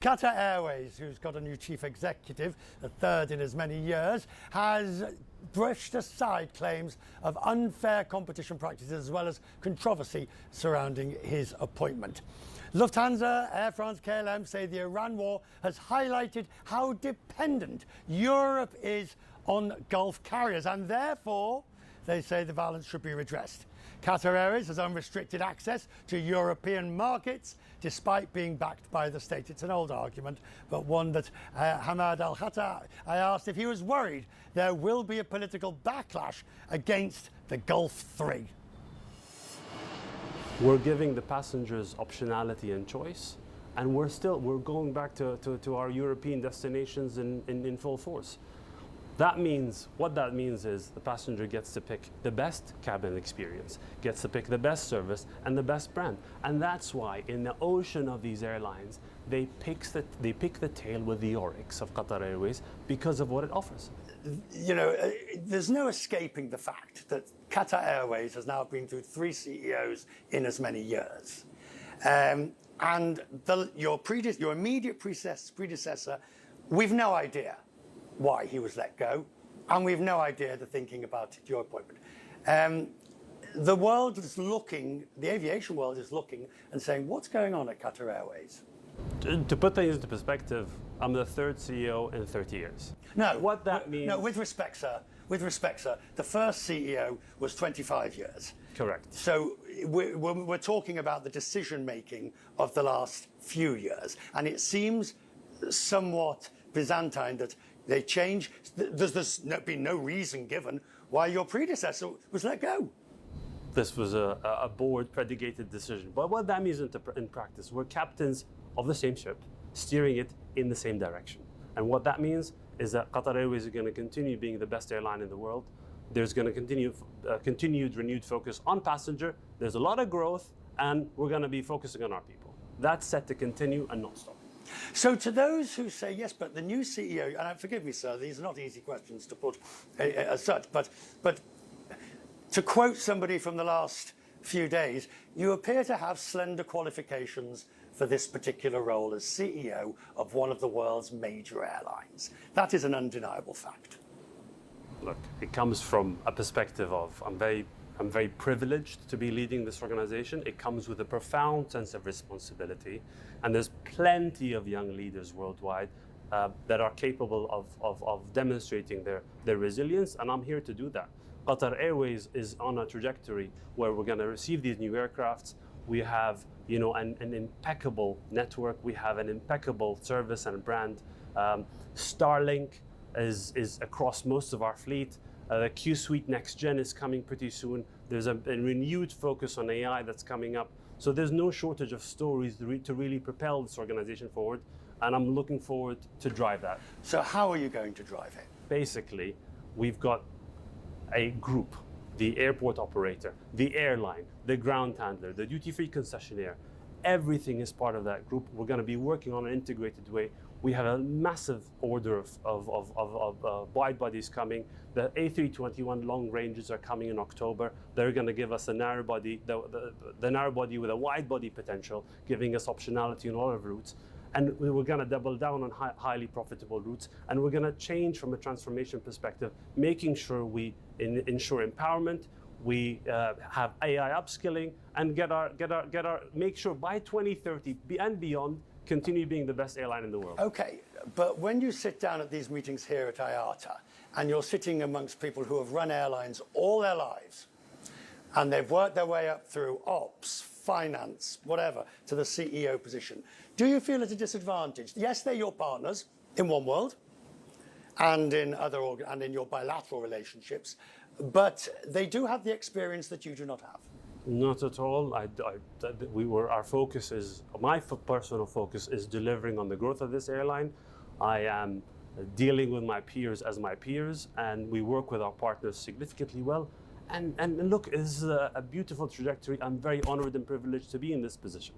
Qatar Airways, who's got a new chief executive, the third in as many years, has brushed aside claims of unfair competition practices as well as controversy surrounding his appointment. Lufthansa, Air France, KLM say the Iran war has highlighted how dependent Europe is on Gulf carriers, and therefore they say the balance should be redressed. Qatar Airways has unrestricted access to European markets despite being backed by the state. It's an old argument, but one that Hamad Al-Khater, I asked if he was worried there will be a political backlash against the Gulf Three. We're giving the passengers optionality and choice, and we're going back to our European destinations in full force. What that means is the passenger gets to pick the best cabin experience, gets to pick the best service and the best brand. And that's why in the ocean of these airlines, they pick the tail with the oryx of Qatar Airways because of what it offers. You know, there's no escaping the fact that Qatar Airways has now been through 3 CEOs in as many years. And your immediate predecessor, we've no idea why he was let go, and we've no idea the thinking about your appointment. The world is looking, the aviation world is looking and saying, what's going on at Qatar Airways? To put things into perspective, I'm the 3rd CEO in 30 years. No, what that means... No, with respect, sir, the first CEO was 25 years. Correct. So we're talking about the decision-making of the last few years, and it seems somewhat Byzantine that they change. There's been no reason given why your predecessor was let go. This was a board-predicated decision. But what that means in practice, we're captains of the same ship, steering it in the same direction. And what that means is that Qatar Airways is going to continue being the best airline in the world. There's going to continue continued renewed focus on passenger. There's a lot of growth, and we're going to be focusing on our people. That's set to continue and not stop. So to those who say, yes, but the new CEO, and forgive me, sir, these are not easy questions to put as such, but to quote somebody from the last few days, you appear to have slender qualifications for this particular role as CEO of one of the world's major airlines. That is an undeniable fact. Look, it comes from a perspective of I'm very privileged to be leading this organization. It comes with a profound sense of responsibility, and there's plenty of young leaders worldwide that are capable of demonstrating their resilience, and I'm here to do that. Qatar Airways is on a trajectory where we're going to receive these new aircrafts. We have, an impeccable network. We have an impeccable service and brand. Starlink is across most of our fleet. The Q Suite Next Gen is coming pretty soon. There's a renewed focus on AI that's coming up. So there's no shortage of stories to really propel this organization forward, and I'm looking forward to drive that. So how are you going to drive it? Basically, we've got a group, the airport operator, the airline, the ground handler, the duty-free concessionaire. Everything is part of that group. We're going to be working on an integrated way. We have a massive order of wide bodies coming. The A321 long ranges are coming in October. They're going to give us a narrow body, the narrow body with a wide body potential, giving us optionality on all of routes. And we're going to double down on highly profitable routes. And we're going to change from a transformation perspective, making sure we ensure empowerment. We have AI upskilling and make sure by 2030 and beyond, continue being the best airline in the world. Okay, but when you sit down at these meetings here at IATA and you're sitting amongst people who have run airlines all their lives and they've worked their way up through ops, finance, whatever, to the CEO position, do you feel at a disadvantage? Yes, they're your partners in one world and in your bilateral relationships, but they do have the experience that you do not have. Not at all. Our focus is, my personal focus is delivering on the growth of this airline. I am dealing with my peers as my peers, and we work with our partners significantly well. And look, this is a beautiful trajectory. I'm very honored and privileged to be in this position.